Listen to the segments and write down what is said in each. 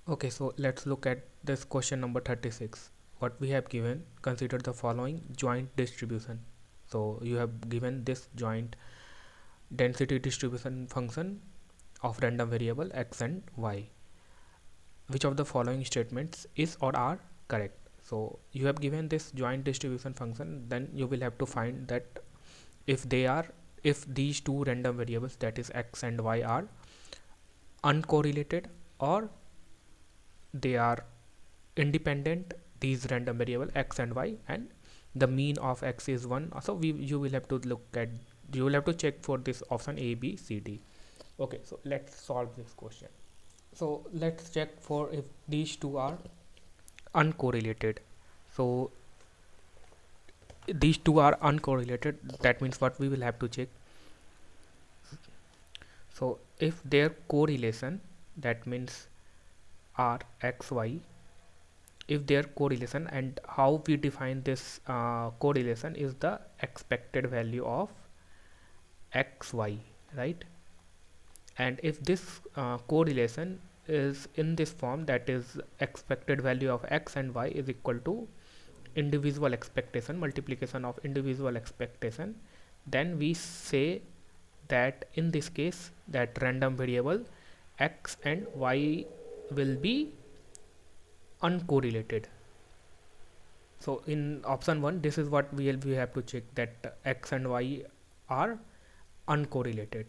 Okay, so let's look at this question number 36. What we have given, consider the following joint distribution. So you have given this joint density distribution function of random variable x and y. Which of the following statements is or are correct? So you have given this joint distribution function, then you will have to find that if they are, if these two random variables, that is x and y, are uncorrelated or they are independent, these random variable x and y, and the mean of x is 1. So you will have to look at, you will have to check for this option a, b, c, d. Okay, so let's solve this question. So let's check for if these two are uncorrelated. So these two are uncorrelated, that means what we will have to check. So if their correlation, that means r x y, if their correlation, and how we define this correlation is the expected value of x y, right? And if this correlation is in this form, that is expected value of x and y is equal to individual expectation multiplication of individual expectation, then we say that in this case that random variable x and y will be uncorrelated. So in option 1, this is what we have to check, that x and y are uncorrelated.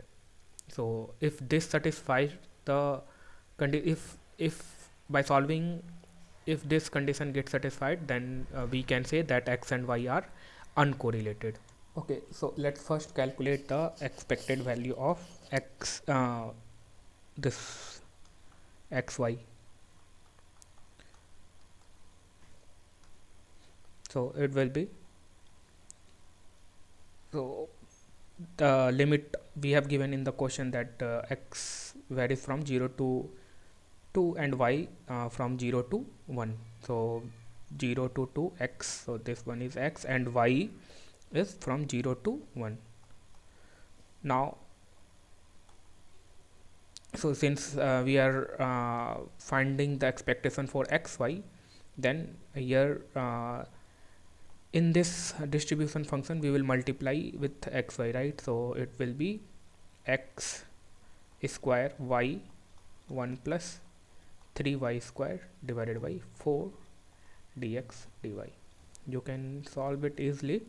So if this satisfies the if by solving, if this condition gets satisfied, then we can say that x and y are uncorrelated. Okay, so let's first calculate the expected value of x, this xy. So it will be, so the limit we have given in the question that x varies from 0 to 2 and y from 0 to 1. So 0 to 2 x, so this one is x, and y is from 0 to 1. Now, so since we are finding the expectation for xy, then here in this distribution function we will multiply with xy, right? So it will be x square y 1 plus 3y square divided by 4 dx dy. You can solve it easily.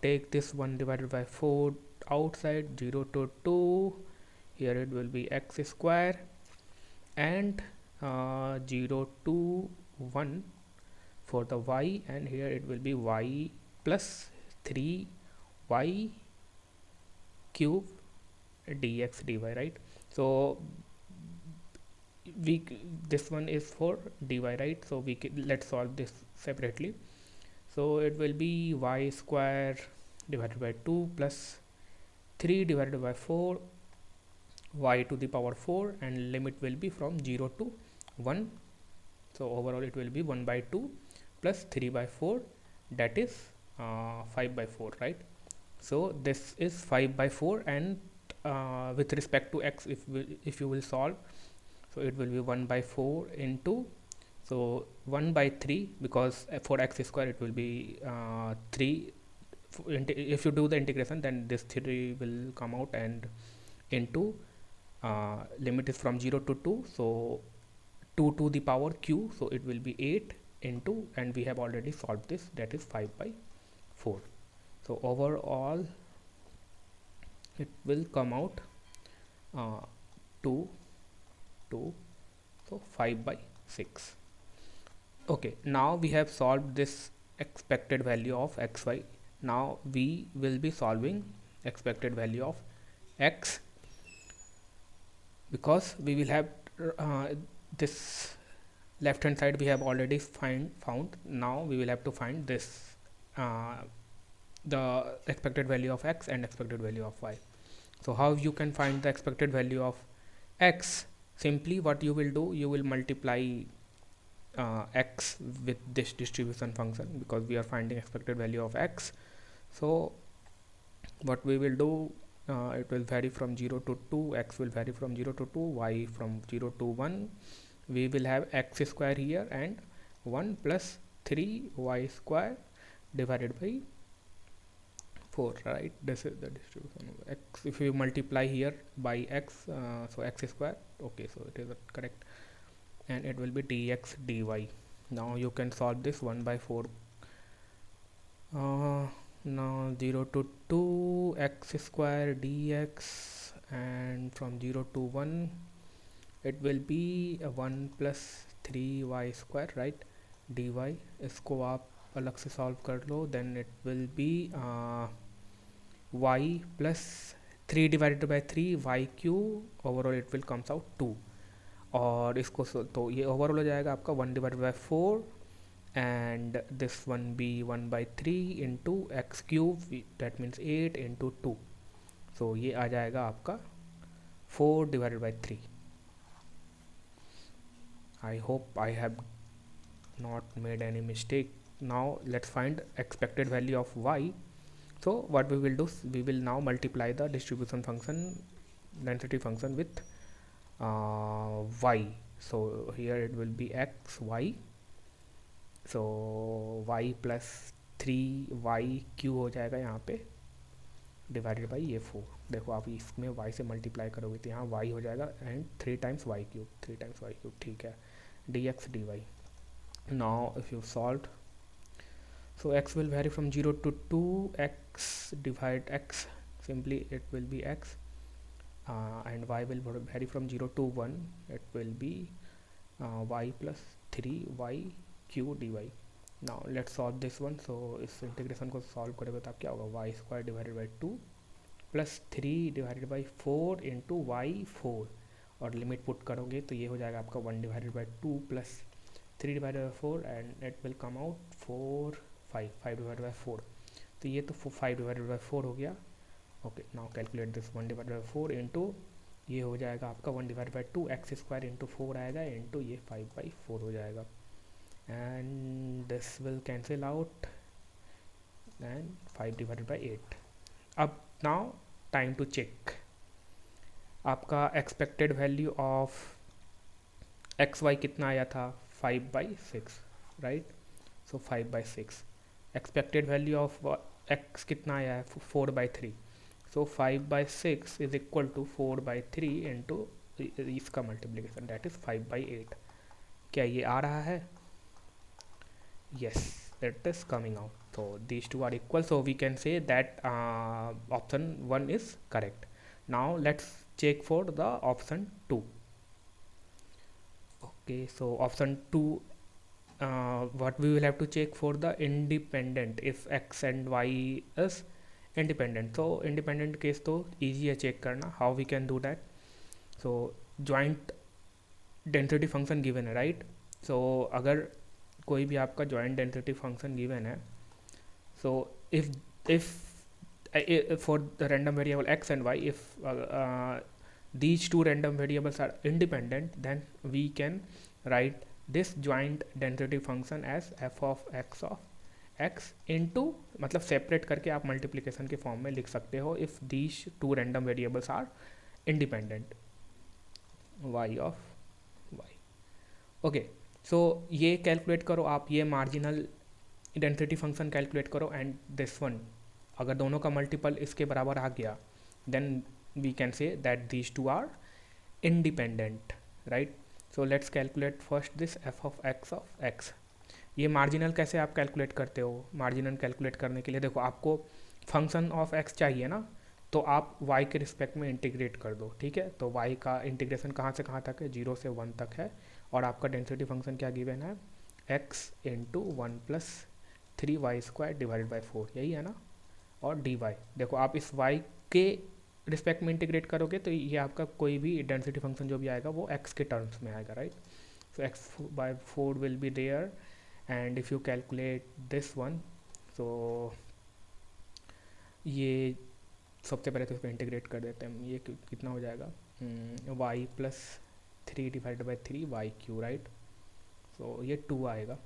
Take this 1 divided by 4 outside, 0 to 2, here it will be x square, and 0 to 1 for the y, and here it will be y plus 3y cube dx dy, right? So we, this one is for dy, right? So we let's solve this separately. So it will be y square divided by 2 plus 3 divided by 4 y to the power 4, and limit will be from 0 to 1. So overall it will be 1 by 2 plus 3 by 4, that is 5 by 4, right? So this is 5 by 4, and with respect to x, if you will solve, so it will be 1 by 4 into, so 1 by 3, because for x square it will be 3. If you do the integration, then this 3 will come out, and into limit is from 0 to 2, so 2 to the power q, so it will be 8 into, and we have already solved this, that is 5 by 4. So overall it will come out 2 2, so 5 by 6. Okay, now we have solved this expected value of xy. Now we will be solving expected value of x, because we will have this left hand side we have already found. Now we will have to find this the expected value of x and expected value of y. So how you can find the expected value of x? Simply what you will do, you will multiply x with this distribution function, because we are finding expected value of x. So what we will do, it will vary from 0 to 2, x will vary from 0 to 2, y from 0 to 1, we will have x square here and 1 plus 3y square divided by 4, right? This is the distribution of x. If you multiply here by x, so x square, okay, so it is correct, and it will be dx dy. Now you can solve this 1 by 4. Now 0 to 2 x square dx, and from 0 to 1 it will be 1 plus 3y square, right, dy. इसको आप अलग से solve कर लो, then it will be y plus 3 divided by 3 y cube, overall it will comes out 2, और इसको तो ये ओवरऑल हो जाएगा आपका 1 divided by 4 and this one be 1 by 3 into x cube, that means 8 into 2, so ये आ जाएगा आपका 4 divided by 3. I hope I have not made any mistake. Now let's find expected value of y. So what we will do, we will now multiply the distribution function, density function, with y. So here it will be x y, so y plus 3y Q हो जाएगा यहाँ पे, divided by ये 4. देखो आप इसमें y से multiply करोगे तो यहाँ y हो जाएगा एंड 3 टाइम्स y क्यूब, ठीक है, dx dy. Now if you solve, so x will vary from 0 to 2, x divide x, simply it will be x, and y will vary from 0 to 1, it will be y plus 3y q dy. Now let's solve this one. So इस integration को solve करोगे तो आप क्या होगा, y square divided by 2 plus 3 divided by 4 into y 4, और limit put करोगे तो ये हो जाएगा आपका 1 divided by 2 plus 3 divided by 4, and it will come out 5 divided by 4, तो ये तो 5 डिवाइडेड बाई 4 हो गया. Okay, now calculate this 1 divided by 4 into ये हो जाएगा आपका 1 divided by 2 x square into 4 आएगा, इंटू ये 5 बाई 4 हो जाएगा, and this will cancel out, and 5 divided by 8. अब नाउ टाइम टू चेक. आपका expected value of x y कितना आया था, 5/6, right, so 5/6. Expected value of x कितना आया है, 4/3, सो 5/6 इज इक्वल टू 4/3 इंटू इसका मल्टीप्लीकेशन, दैट इज 5/8. क्या ये आ रहा है, yes, it is coming out. So these two are equal, so we can say that option 1 is correct. Now let's check for the option 2. Okay, so option 2, what we will have to check for the independent, if x and y is independent. So independent case तो easy है check करना. How we can do that? So joint density function given है, right? So अगर कोई भी आपका joint density function given है, so if for the random variable x and y, if these two random variables are independent, then we can write this joint density function as f of x into, मतलब separate करके आप multiplication के form में लिख सकते हो, if these two random variables are independent, y of y. Okay, so ये calculate करो आप, ये मार्जिनल डेंसिटी फंक्शन कैलकुलेट करो, एंड दिस वन अगर दोनों का मल्टीपल इसके बराबर आ गया, then we can say that these two are independent, right. So let's calculate first this F of X. ये मार्जिनल कैसे आप कैलकुलेट करते हो, मार्जिनल कैलकुलेट करने के लिए देखो आपको फंक्शन ऑफ एक्स चाहिए ना, तो आप y के रिस्पेक्ट में इंटीग्रेट कर दो, ठीक है. तो y का इंटीग्रेशन कहाँ से कहाँ तक है, 0 से 1 तक है, और आपका डेंसिटी फंक्शन क्या गिवन है, x into 1 plus 3y square divided by 4, यही है ना, और dy. देखो आप इस y के रिस्पेक्ट में इंटीग्रेट करोगे तो ये आपका कोई भी डेंसिटी फंक्शन जो भी आएगा वो x के टर्म्स में आएगा, right. So x/4 will be there, and if you calculate this one, so ये सबसे पहले तो इसको इंटीग्रेट कर देते हैं, ये कितना हो जाएगा, y plus 3 divided by 3y3, right. So ये 2 आएगा,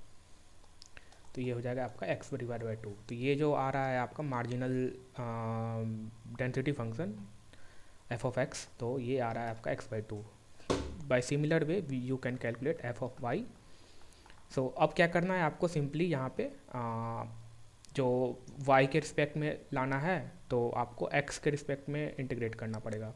तो ये हो जाएगा आपका x डिवाइड बाई 2. तो ये जो आ रहा है आपका marginal density function f of x, तो ये आ रहा है आपका x/2. By similar way you can calculate F of Y. So अब क्या करना है आपको, सिंपली यहाँ पे जो y के रिस्पेक्ट में लाना है तो आपको x के रिस्पेक्ट में इंटीग्रेट करना पड़ेगा.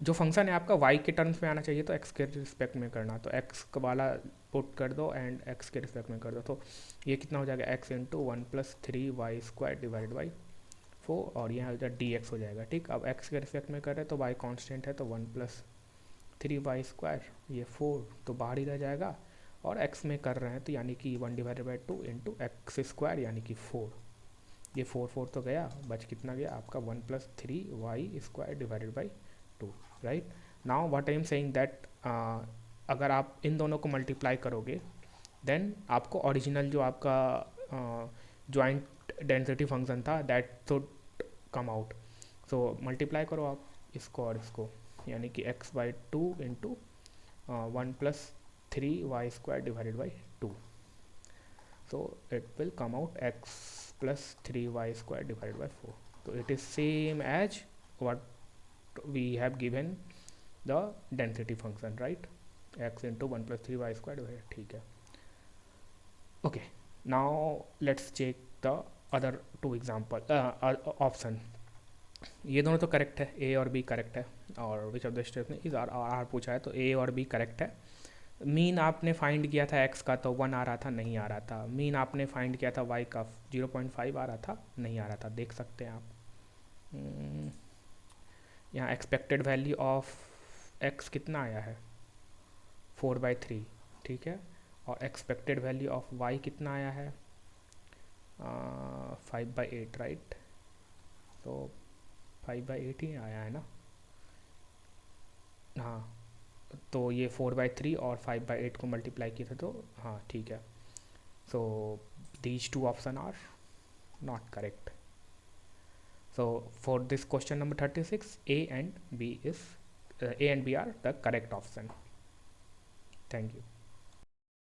जो फंक्शन है आपका y के टर्म्स में आना चाहिए तो x के रिस्पेक्ट में करना, तो x वाला पुट कर दो एंड x के रिस्पेक्ट में कर दो. तो ये कितना हो जाएगा, x into 1+3y² divide by 4 और यहाँ हो जाएगा dx हो जाएगा. ठीक, अब x के रिस्पेक्ट में कर रहे हैं तो y कांस्टेंट है तो 1+3y², ये 4 तो बाहर ही रह जाएगा, और x में कर रहे हैं तो यानी कि 1/2 इंटू x² यानी कि 4. ये 4 तो गया, बच कितना गया आपका 1+3y² divided by 2. Right now what I am saying that अगर आप इन दोनों को मल्टीप्लाई करोगे देन आपको ओरिजिनल जो आपका जॉइंट डेंसिटी फंक्शन था that should come out. So multiply करो आप इसको और इसको, यानी कि x/2 into 1+3y² divided by 2. So it will come out x plus 3y² divided by 4. So it is same as what we have given the density function, right? X into 1+3y² divided. ठीक है. Okay. Now let's check the other two example option. ये दोनों तो correct है, A और B correct है, और which of the statement is are पूछा है तो A और B करेक्ट है. मीन आपने फाइंड किया था x का तो 1 आ रहा था, नहीं आ रहा था. मीन आपने फाइंड किया था y का 0.5 आ रहा था, नहीं आ रहा था. देख सकते हैं आप यहाँ एक्सपेक्टेड वैल्यू ऑफ x कितना आया है 4/3. ठीक है, और एक्सपेक्टेड वैल्यू ऑफ y कितना आया है 5/8. राइट, तो 5/8 ही आया है ना. हाँ, तो ये 4/3 और 5/8 को मल्टीप्लाई किए थे तो हाँ ठीक है. So these two option are not correct. So for this question number 36 A and B are the correct option. Thank you.